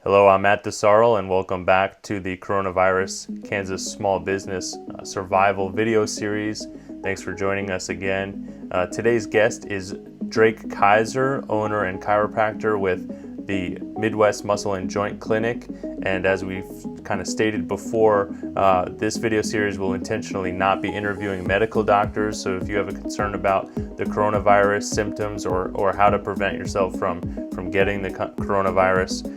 Hello, I'm Matt DeSarl, and welcome back to the Coronavirus Kansas Small Business Survival video series. Thanks for joining us again. Today's guest is Drake Kaiser, owner and chiropractor with the Midwest Muscle and Joint Clinic. And as we've kind of stated before, this video series will intentionally not be interviewing medical doctors. So if you have a concern about the coronavirus symptoms or how to prevent yourself from getting the coronavirus,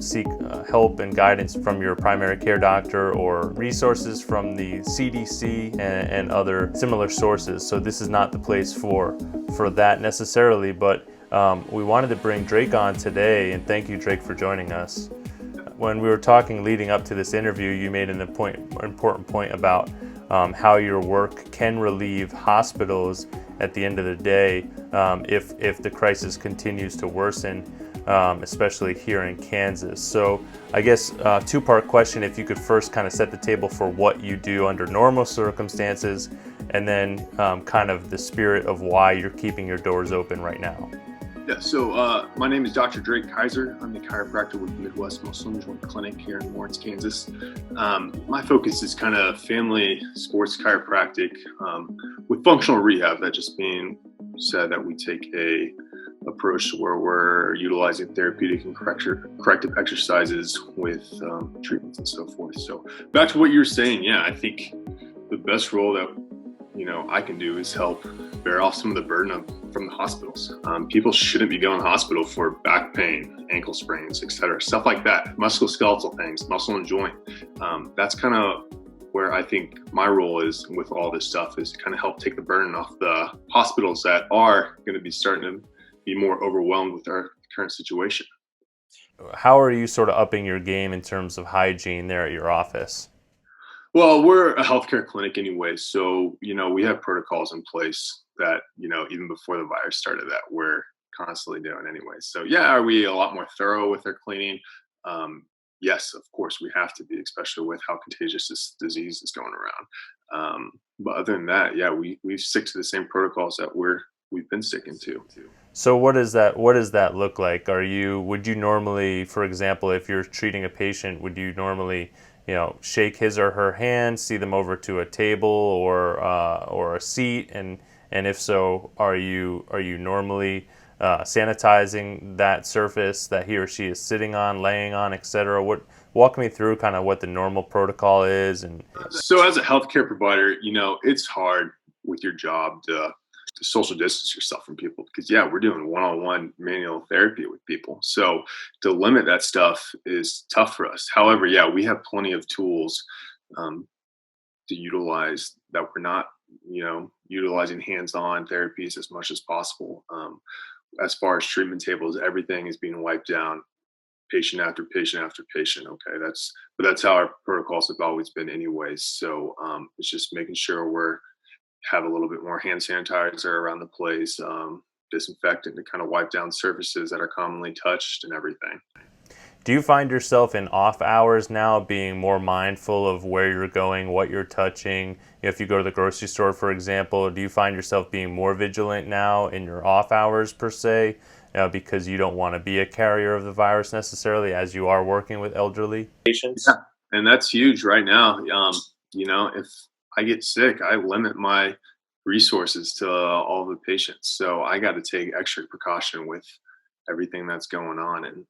seek help and guidance from your primary care doctor or resources from the CDC and other similar sources. So this is not the place for that necessarily, but we wanted to bring Drake on today, and thank you, Drake, for joining us. When we were talking leading up to this interview, you made an important point about how your work can relieve hospitals at the end of the day if the crisis continues to worsen, especially here in Kansas. So I guess two-part question, if you could first kind of set the table for what you do under normal circumstances, and then kind of the spirit of why you're keeping your doors open right now. Yeah, so my name is Dr. Drake Kaiser. I'm the chiropractor with Midwest Muscle and Joint Clinic here in Lawrence, Kansas. My focus is kind of family sports chiropractic with functional rehab. That just being said that we take a approach where we're utilizing therapeutic and corrective exercises with treatments and so forth. So back to what you're saying, yeah, I think the best role that I can do is help bear off some of the burden from the hospitals. People shouldn't be going to the hospital for back pain, ankle sprains, etc., stuff like that, musculoskeletal things, muscle and joint. That's kind of where I think my role is with all this stuff, is to kind of help take the burden off the hospitals that are going to be starting to be more overwhelmed with our current situation. How are you sort of upping your game in terms of hygiene there at your office? Well, we're a healthcare clinic anyway, so we have protocols in place that even before the virus started that we're constantly doing anyway. So yeah, are we a lot more thorough with our cleaning? Yes, of course we have to be, especially with how contagious this disease is going around. But other than that, yeah, we stick to the same protocols that we've been sticking to. So what does that look like? Would you normally, for example, if you're treating a patient, would you normally shake his or her hand, see them over to a table or a seat, and if so, are you normally sanitizing that surface that he or she is sitting on, laying on, etc.? Walk me through kind of what the normal protocol is. And so, as a healthcare provider, it's hard with your job to social distance yourself from people, because we're doing one-on-one manual therapy with people. So to limit that stuff is tough for us. However, we have plenty of tools to utilize that we're not, utilizing hands-on therapies as much as possible. As far as treatment tables, everything is being wiped down, patient after patient after patient. Okay, that's how our protocols have always been anyways. So it's just making sure have a little bit more hand sanitizer around the place, disinfectant to kind of wipe down surfaces that are commonly touched and everything. Do you find yourself in off hours now being more mindful of where you're going, what you're touching? If you go to the grocery store, for example, do you find yourself being more vigilant now in your off hours per se, because you don't want to be a carrier of the virus necessarily, as you are working with elderly patients? Yeah, and that's huge right now. If I get sick, I limit my resources to all the patients. So I got to take extra precaution with everything that's going on. And,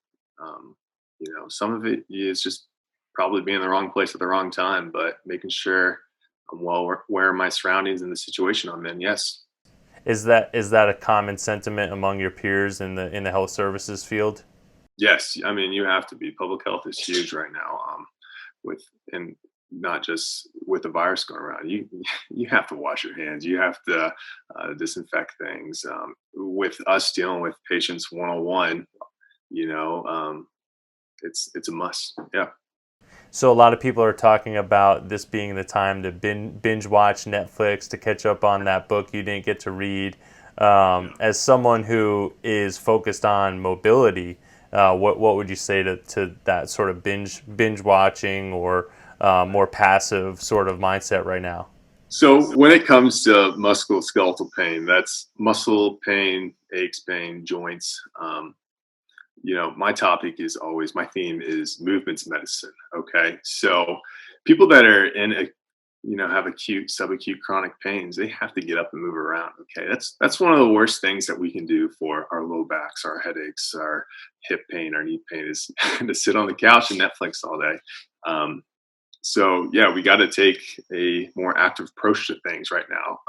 some of it is just probably being in the wrong place at the wrong time, but making sure I'm well aware of my surroundings and the situation I'm in. Yes. Is that a common sentiment among your peers in the health services field? Yes. I mean, you have to be. Public health is huge right now. And not just with the virus going around, you have to wash your hands. You have to disinfect things. With us dealing with patients one-on-one, it's a must. Yeah. So a lot of people are talking about this being the time to binge watch Netflix, to catch up on that book you didn't get to read. As someone who is focused on mobility, what would you say to that sort of binge watching or more passive sort of mindset right now? So when it comes to musculoskeletal pain, that's muscle pain, aches, pain, joints. my topic is always, my theme is movements medicine. Okay. So people that are have acute, subacute chronic pains, they have to get up and move around. Okay. That's one of the worst things that we can do for our low backs, our headaches, our hip pain, our knee pain is to sit on the couch and Netflix all day. So yeah, we got to take a more active approach to things right now.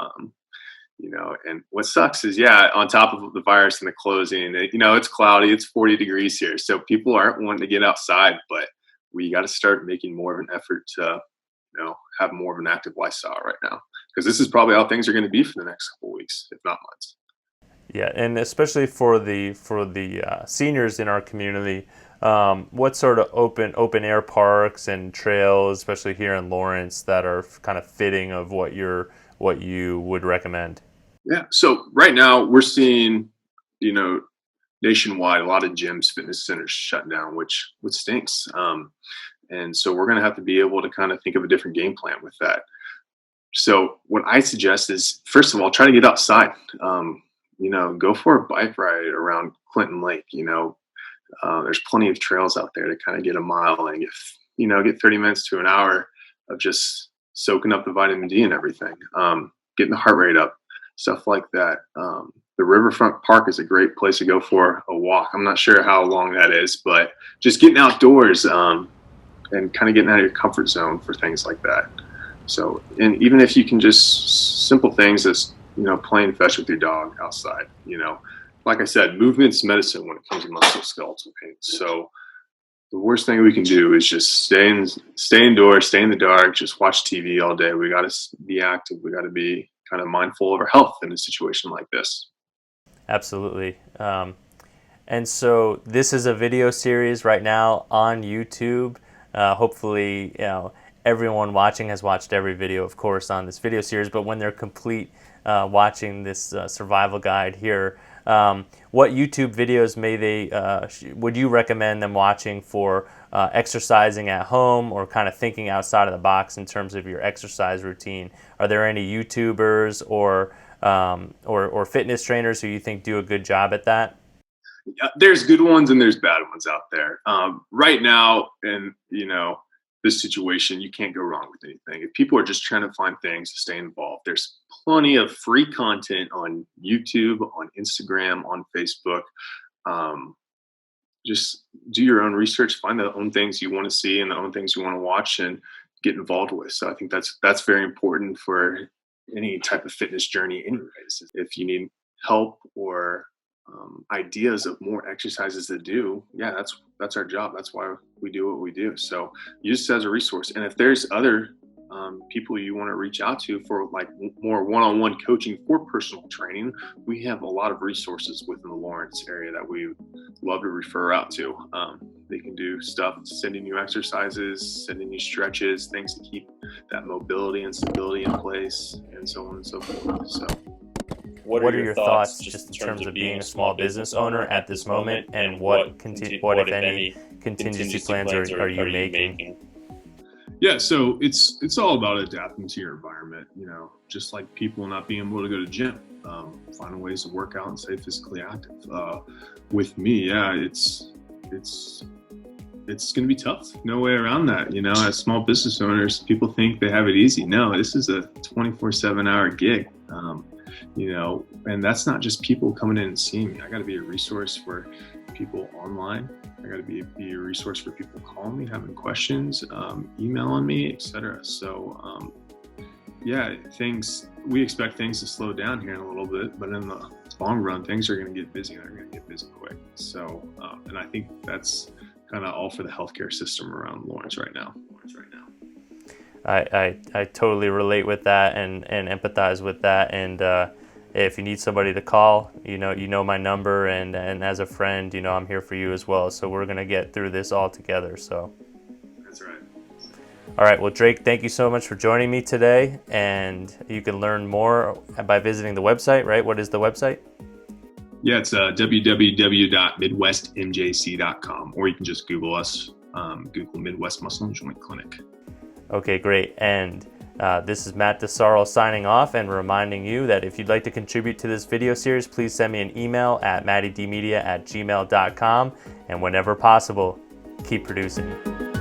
And what sucks is, on top of the virus and the closing, it's cloudy, it's 40 degrees here. So people aren't wanting to get outside, but we got to start making more of an effort to, have more of an active lifestyle right now, because this is probably how things are going to be for the next couple of weeks, if not months. Yeah, and especially for the seniors in our community, what sort of open air parks and trails, especially here in Lawrence, that are kind of fitting of what you would recommend? Yeah. So right now we're seeing, nationwide, a lot of gyms, fitness centers shut down, which stinks. And so we're going to have to be able to kind of think of a different game plan with that. So what I suggest is, first of all, try to get outside. Go for a bike ride around Clinton Lake. There's plenty of trails out there to kind of get a mile and get 30 minutes to an hour of just soaking up the vitamin D and everything, getting the heart rate up, stuff like that. The Riverfront Park is a great place to go for a walk. I'm not sure how long that is, but just getting outdoors and kind of getting out of your comfort zone for things like that. So, and even if you can just simple things as, playing fetch with your dog outside, like I said, movement's medicine when it comes to musculoskeletal pain. So the worst thing we can do is just stay indoors, stay in the dark, just watch TV all day. We got to be active. We got to be kind of mindful of our health in a situation like this. Absolutely. And so this is a video series right now on YouTube. Hopefully, everyone watching has watched every video, of course, on this video series, but when they're complete watching this survival guide here, what YouTube videos would you recommend them watching for exercising at home or kind of thinking outside of the box in terms of your exercise routine? Are there any YouTubers or fitness trainers who you think do a good job at that? There's good ones and there's bad ones out there. Right now, in this situation, you can't go wrong with anything. If people are just trying to find things to stay involved, there's plenty of free content on YouTube, on Instagram, on Facebook. Just do your own research, find the own things you want to see and the own things you want to watch and get involved with. So I think that's very important for any type of fitness journey anyways. If you need help or ideas of more exercises to do, that's our job. That's why we do what we do. So use it as a resource. And if there's other people you want to reach out to for like more one-on-one coaching for personal training, we have a lot of resources within the Lawrence area that we love to refer out to. They can do stuff, sending you exercises, sending you stretches, things to keep that mobility and stability in place, and so on and so forth. So what are your thoughts just in terms of being a small business owner at this moment, and what if any contingency plans are you making? Yeah, so it's all about adapting to your environment, just like people not being able to go to gym, finding ways to work out and stay physically active. With me, it's going to be tough. No way around that. As small business owners, people think they have it easy. No, this is a 24/7 hour gig. And that's not just people coming in and seeing me. I got to be a resource for people online. I got to be a resource for people calling me, having questions, emailing me, etc. So, we expect things to slow down here in a little bit, but in the long run, things are going to get busy and they're going to get busy quick. So, and I think that's kind of all for the healthcare system around Lawrence right now. I totally relate with that and empathize with that. And if you need somebody to call, you know my number, and as a friend, I'm here for you as well. So we're gonna get through this all together. So that's right. All right. Well, Drake, thank you so much for joining me today. And you can learn more by visiting the website, right? What is the website? Yeah, it's www.midwestmjc.com, or you can just Google us. Google Midwest Muscle and Joint Clinic. Okay, great. And This is Matt DeSarl signing off and reminding you that if you'd like to contribute to this video series, please send me an email at mattydmedia@gmail.com, and whenever possible, keep producing.